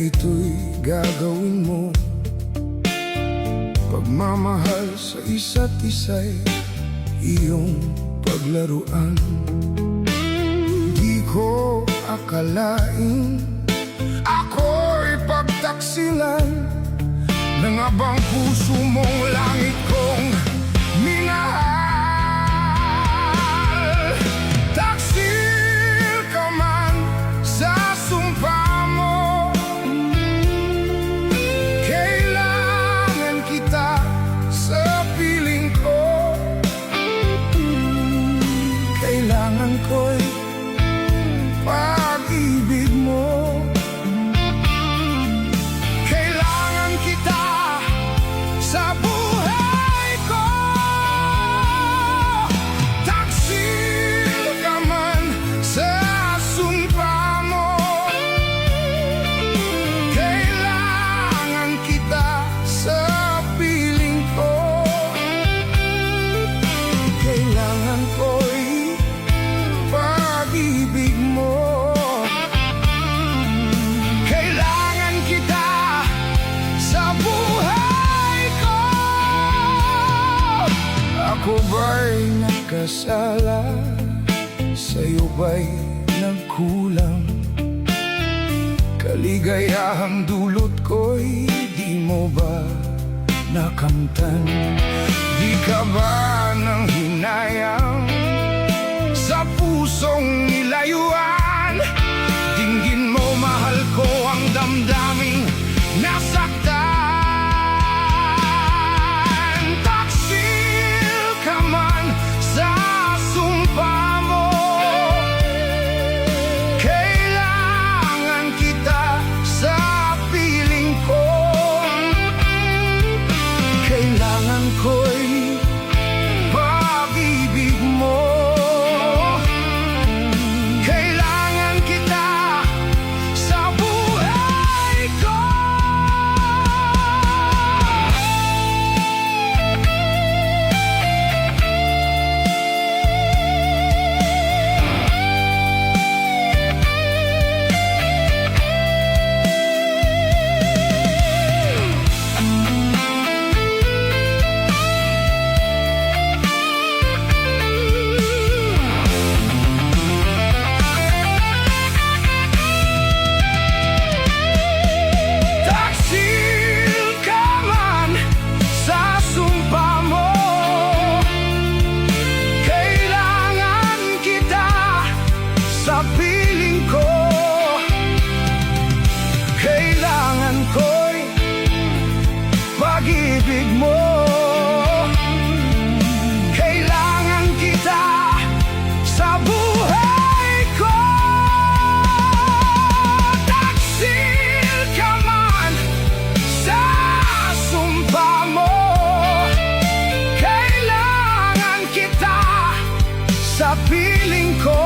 ito'y gagawin mo. Pagmamahal sa isa't isa'y iyong paglaruan. Di ko akalain ako'y pagtaksilan ng abang puso mong langit kong minahal. Taksil ka man sa sumpa mo, kailangan kita sa piling ko. Kailangan ko'y pag-ibig mo. Kailangan kita sa buhay ko. Taksil ka man sa sumpa mo, kailangan kita sa piling ko. Kailangan ko'y pag-ibig mo. Kailangan kita sa buhay ko. Ako ba'y nagkasala? Sa'yo ba'y nagkulang? Kaligayahang dulot ko'y di mo ba nakamtan? Di ka ba nang hinayang sa pusong nilayuan? Dinggin mo, mahal ko, ang damdaming nasaktan. Taksil ka man sa sumpa mo, kailangan kita sa piling ko. Kailangan ko'y pag-ibig mo. Kailangan kita sa buhay ko. Piling ko, kailangan ko'y pag-ibig mo. Kailangan kita sa buhay ko. Taksil ka man sa sumpa mo, kailangan kita sa piling ko.